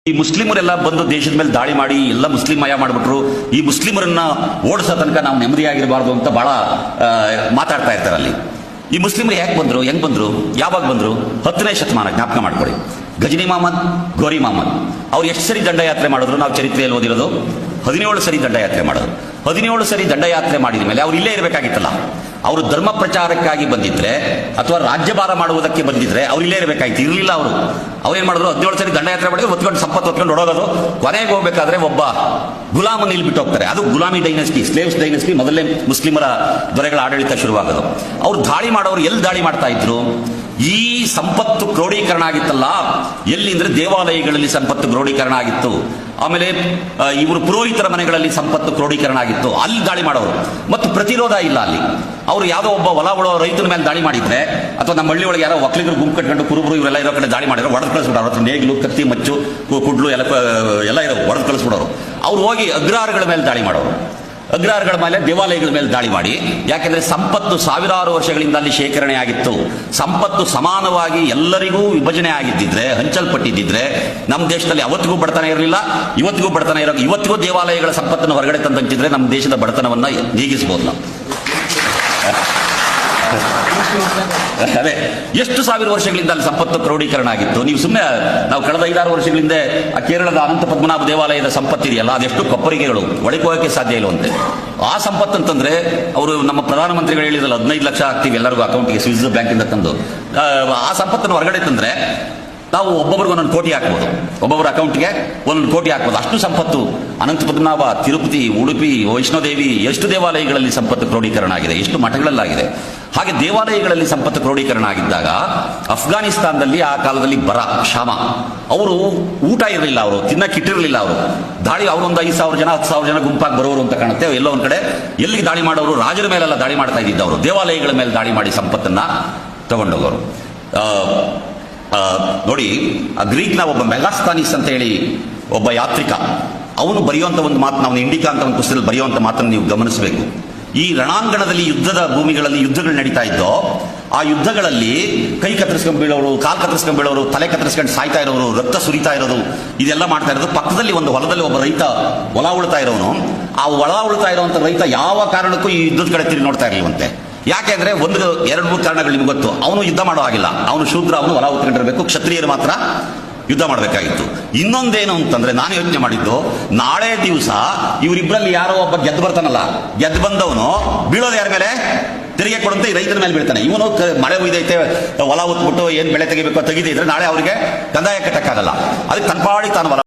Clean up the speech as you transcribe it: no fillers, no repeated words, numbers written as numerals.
ಈ ಮುಸ್ಲಿಮರೆಲ್ಲ ಬಂದು ದೇಶದ ಮೇಲೆ ದಾಳಿ ಮಾಡಿ ಎಲ್ಲ ಮುಸ್ಲಿಮಯ ಮಾಡಿಬಿಟ್ರು. ಈ ಮುಸ್ಲಿಮರನ್ನ ಓಡಿಸೋ ತನಕ ನಾವು ನೆಮ್ಮದಿಯಾಗಿರಬಾರ್ದು ಅಂತ ಬಹಳ ಮಾತಾಡ್ತಾ ಇರ್ತಾರೆ ಅಲ್ಲಿ. ಈ ಮುಸ್ಲಿಮರು ಯಾಕೆ ಬಂದ್ರು, ಹೆಂಗ್ ಬಂದ್ರು, ಯಾವಾಗ ಬಂದ್ರು? 10ನೇ ಶತಮಾನ ಜ್ಞಾಪಕ ಮಾಡ್ಕೊಳ್ಳಿ. ಗಜನಿ ಮಹಮ್ಮದ್, ಗೋರಿ ಮಹಮ್ಮದ್ ಅವ್ರು ಎಷ್ಟು ಸರಿ ದಂಡಯಾತ್ರೆ ಮಾಡಿದ್ರು ನಾವು ಚರಿತ್ರೆಯಲ್ಲಿ ಓದಿರೋದು? 17 ಸರಿ ದಂಡಯಾತ್ರೆ ಮಾಡೋದು. 17 ಸರಿ ದಂಡಯಾತ್ರೆ ಮಾಡಿದ ಮೇಲೆ ಅವ್ರು ಇಲ್ಲೇ ಇರಬೇಕಾಗಿತ್ತಲ್ಲ. ಅವರು ಧರ್ಮ ಪ್ರಚಾರಕ್ಕಾಗಿ ಬಂದಿದ್ರೆ ಅಥವಾ ರಾಜ್ಯಭಾರ ಮಾಡುವುದಕ್ಕೆ ಬಂದಿದ್ರೆ ಅವ್ರು ಇಲ್ಲೇ ಇರಬೇಕಾಗಿತ್ತು. ಇರಲಿಲ್ಲ. ಅವ್ರೇನ್ ಮಾಡಿದ್ರು? 17 ಸರಿ ದಂಡಯಾತ್ರೆ ಮಾಡಿದ್ರು, ಹೊತ್ಕೊಂಡು ಸಂಪತ್ತು ಹೊತ್ಕೊಂಡು ಹೊಡೋದು. ಕೊನೆಗೆ ಹೋಗ್ಬೇಕಾದ್ರೆ ಒಬ್ಬ ಗುಲಾಮನ್ನು ಇಲ್ಲಿ ಬಿಟ್ಟು ಹೋಗ್ತಾರೆ. ಅದು ಗುಲಾಮಿ ಡೈನೆಸ್ಟಿ, ಸ್ಲೇವ್ಸ್ ಡೈನೆಸ್ಟಿ, ಮೊದಲೇ ಮುಸ್ಲಿಮರ ದೊರೆಗಳ ಆಡಳಿತ ಶುರುವಾಗೋದು. ಅವ್ರು ದಾಳಿ ಮಾಡೋರು ಎಲ್ಲಿ ದಾಳಿ ಮಾಡ್ತಾ ಇದ್ರು? ಈ ಸಂಪತ್ತು ಕ್ರೋಢೀಕರಣ ಆಗಿತ್ತಲ್ಲ, ಎಲ್ಲಿ ಅಂದ್ರೆ ದೇವಾಲಯಗಳಲ್ಲಿ ಸಂಪತ್ತು ಕ್ರೋಢೀಕರಣ ಆಗಿತ್ತು. ಆಮೇಲೆ ಇವರು ಪುರೋಹಿತರ ಮನೆಗಳಲ್ಲಿ ಸಂಪತ್ತು ಕ್ರೋಢೀಕರಣ ಆಗಿತ್ತು. ಅಲ್ಲಿ ದಾಳಿ ಮಾಡೋರು ಮತ್ತು ಪ್ರತಿರೋಧ ಇಲ್ಲ ಅಲ್ಲಿ. ಅವರು ಯಾವುದೋ ಒಬ್ಬ ಹೊಲ ಉಳೋ ರೈತನ ಮೇಲೆ ದಾಳಿ ಮಾಡಿದ್ರೆ ಅಥವಾ ನಮ್ಮ ಹಳ್ಳಿ ಒಳಗೆ ಯಾರೋ ಒಕ್ಕಲಿಗರು ಗುಂಪು ಕಟ್ಕೊಂಡು ಕುರುಬರು ಇವರೆಲ್ಲ ಇರೋ ಕಡೆ ದಾಳಿ ಮಾಡಿದ್ರೆ ಹೊಡೆದು ಕಳಿಸ್ಬಿಡೋರು. ಅಥವಾ ನೇಗಿಲು, ಕತ್ತಿ, ಮಚ್ಚು, ಕುಡ್ಲು ಎಲ್ಲ ಇರೋ ಹೊಡೆದು ಕಳಿಸ್ಬಿಡೋರು. ಅವ್ರು ಹೋಗಿ ಅಗ್ರಹಾರಗಳ ಮೇಲೆ ದಾಳಿ ಮಾಡೋರು. ಅಗ್ರಹಾರಗಳ ಮೇಲೆ, ದೇವಾಲಯಗಳ ಮೇಲೆ ದಾಳಿ ಮಾಡಿ. ಯಾಕೆಂದ್ರೆ ಸಂಪತ್ತು ಸಾವಿರಾರು ವರ್ಷಗಳಿಂದ ಅಲ್ಲಿ ಶೇಖರಣೆ ಆಗಿತ್ತು. ಸಂಪತ್ತು ಸಮಾನವಾಗಿ ಎಲ್ಲರಿಗೂ ವಿಭಜನೆ ಆಗಿದ್ದಿದ್ರೆ, ಹಂಚಲ್ಪಟ್ಟಿದ್ದಿದ್ರೆ ನಮ್ಮ ದೇಶದಲ್ಲಿ ಅವತ್ತಿಗೂ ಬಡತನ ಇರಲಿಲ್ಲ, ಇವತ್ತಿಗೂ ಬಡತನ ಇರೋ, ಇವತ್ತಿಗೂ ದೇವಾಲಯಗಳ ಸಂಪತ್ತನ್ನು ಹೊರಗಡೆ ತಂದು ಹಂಚಿದ್ರೆ ನಮ್ಮ ದೇಶದ ಬಡತನವನ್ನ ನೀಗಿಸಬಹುದು ನಾವು. ಅದೇ ಎಷ್ಟು ಸಾವಿರ ವರ್ಷಗಳಿಂದ ಅಲ್ಲಿ ಸಂಪತ್ತು ಕ್ರೋಢೀಕರಣ ಆಗಿತ್ತು. ನೀವು ಸುಮ್ಮನೆ ನಾವು ಕಳೆದ 5-6 ವರ್ಷಗಳಿಂದ ಆ ಕೇರಳದ ಅನಂತ ಪದ್ಮನಾಭ ದೇವಾಲಯದ ಸಂಪತ್ತಿದೆಯಲ್ಲ, ಅದೆಷ್ಟು ಕೊಪ್ಪರಿಗೆಗಳು ಒಳಗೆ ಹೋಗಕ್ಕೆ ಸಾಧ್ಯ ಇಲ್ಲವಂತೆ. ಆ ಸಂಪತ್ತು ಅಂತಂದ್ರೆ ಅವರು ನಮ್ಮ ಪ್ರಧಾನಮಂತ್ರಿಗಳು ಹೇಳಿದಲ್ಲ 15 ಲಕ್ಷ ಆಗ್ತೀವಿ ಎಲ್ಲರಿಗೂ ಅಕೌಂಟ್ಗೆ ಸ್ವಿಸ್ ಬ್ಯಾಂಕಿಂದ ತಂದು. ಆ ಸಂಪತ್ತನ್ನು ಹೊರಗಡೆ ತಂದ್ರೆ ನಾವು ಒಬ್ಬೊಬ್ರಿಗೆ 1 ಕೋಟಿ ಹಾಕ್ಬೋದು, ಒಬ್ಬೊಬ್ಬರ ಅಕೌಂಟ್ಗೆ 1 ಕೋಟಿ ಹಾಕ್ಬೋದು. ಅಷ್ಟು ಸಂಪತ್ತು ಅನಂತ ಪದ್ಮನಾಭ, ತಿರುಪತಿ, ಉಡುಪಿ, ವೈಷ್ಣೋದೇವಿ, ಎಷ್ಟು ದೇವಾಲಯಗಳಲ್ಲಿ ಸಂಪತ್ತು ಕ್ರೋಢೀಕರಣ ಆಗಿದೆ, ಎಷ್ಟು ಮಠಗಳಲ್ಲಾಗಿದೆ. ಹಾಗೆ ದೇವಾಲಯಗಳಲ್ಲಿ ಸಂಪತ್ತು ಕ್ರೋಢೀಕರಣ ಆಗಿದ್ದಾಗ ಅಫ್ಘಾನಿಸ್ತಾನದಲ್ಲಿ ಆ ಕಾಲದಲ್ಲಿ ಬರ, ಕ್ಷಾಮ, ಅವರು ಊಟ ಇರಲಿಲ್ಲ, ಅವರು ತಿನ್ನಕ್ಕಿಟ್ಟಿರಲಿಲ್ಲ. ಅವರು ದಾಳಿ, ಅವರೊಂದು 5,000 ಜನ 10,000 ಜನ ಗುಂಪಾಗಿ ಬರೋರು ಅಂತ ಕಾಣುತ್ತೆ. ಎಲ್ಲೋ ಒಂದ್ ಕಡೆ ಎಲ್ಲಿಗೆ ದಾಳಿ ಮಾಡೋರು? ರಾಜರ ಮೇಲೆಲ್ಲ ದಾಳಿ ಮಾಡ್ತಾ ಇದ್ದಿದ್ದವರು, ದೇವಾಲಯಗಳ ಮೇಲೆ ದಾಳಿ ಮಾಡಿ ಸಂಪತ್ತನ್ನ ತಗೊಂಡೋಗೋರು. ನೋಡಿ, ಆ ಗ್ರೀಕ್ನ ಒಬ್ಬ ಮೆಗಾಸ್ತಾನಿಸ್ ಅಂತ ಹೇಳಿ ಒಬ್ಬ ಯಾತ್ರಿಕ, ಅವನು ಬರೆಯುವಂತ ಒಂದು ಮಾತು, ನಾವು ಇಂಡಿಕಾ ಅಂತ ಒಂದು ಪುಸ್ತಕದಲ್ಲಿ ಬರೆಯುವಂತ ಮಾತನ್ನು ನೀವು ಗಮನಿಸಬೇಕು. ಈ ರಣಾಂಗಣದಲ್ಲಿ ಯುದ್ಧದ ಭೂಮಿಗಳಲ್ಲಿ ಯುದ್ಧಗಳು ನಡೀತಾ ಇದ್ದೋ, ಆ ಯುದ್ಧಗಳಲ್ಲಿ ಕೈ ಕತ್ತರಿಸ್ಕೊಂಡು ಬೀಳೋರು, ಕಾಲು ಕತ್ತರಿಸ್ಕೊಂಡು ಬೀಳೋರು, ತಲೆ ಕತ್ತರಿಸ್ಕೊಂಡು ಸಾಯ್ತಾ ಇರೋರು, ರಕ್ತ ಸುರಿತಾ ಇರೋದು, ಇದೆಲ್ಲ ಮಾಡ್ತಾ ಇರೋದು. ಪಕ್ಕದಲ್ಲಿ ಒಂದು ಹೊಲದಲ್ಲಿ ಒಬ್ಬ ರೈತ ಹೊಲ ಉಳ್ತಾ ಇರೋನು, ಆ ಹೊಲ ಉಳ್ತಾ ಇರುವಂತ ರೈತ ಯಾವ ಕಾರಣಕ್ಕೂ ಈ ಯುದ್ಧದ ಕಡೆ ತಿರುಗಿ ನೋಡ್ತಾ ಇರಲಿವಂತೆ. ಯಾಕೆಂದ್ರೆ 1-2-3 ಕಾರಣಗಳು ನಿಮ್ಗೆ ಗೊತ್ತು. ಅವನು ಯುದ್ಧ ಮಾಡೋ ಆಗಿಲ್ಲ, ಅವನು ಶೂದ್ರ, ಅವನು ಹೊಲ ಉತ್ಕೊಂಡಿರ್ಬೇಕು, ಕ್ಷತ್ರಿಯರು ಮಾತ್ರ ಯುದ್ಧ ಮಾಡಬೇಕಾಗಿತ್ತು. ಇನ್ನೊಂದೇನು ಅಂತಂದ್ರೆ, ನಾನು ಯೋಚನೆ ಮಾಡಿದ್ದು, ನಾಳೆ ದಿವಸ ಇವರಿಬ್ಬರಲ್ಲಿ ಯಾರೋ ಒಬ್ಬ ಗೆದ್ದು ಬರ್ತಾನಲ್ಲ, ಗೆದ್ದು ಬಂದವನು ಬೀಳೋದು ಯಾರ ಮೇಲೆ? ತೆರಿಗೆ ಕೊಡುವಂತ ಈ ರೈತರ ಮೇಲೆ ಬೀಳ್ತಾನೆ. ಇವನು ಮಳೆ ಒಯ್ದೈತೆ, ಹೊಲ ಉತ್ಬಿಟ್ಟು ಏನ್ ಬೆಳೆ ತೆಗಿಬೇಕು ತೆಗಿದೇ ಇದ್ರೆ ನಾಳೆ ಅವರಿಗೆ ಕಂದಾಯ ಕಟ್ಟಕ್ಕಾಗಲ್ಲ. ಅದಕ್ಕೆ ತನ್ಪಾಡಿ ತಾನು ಹೊಲ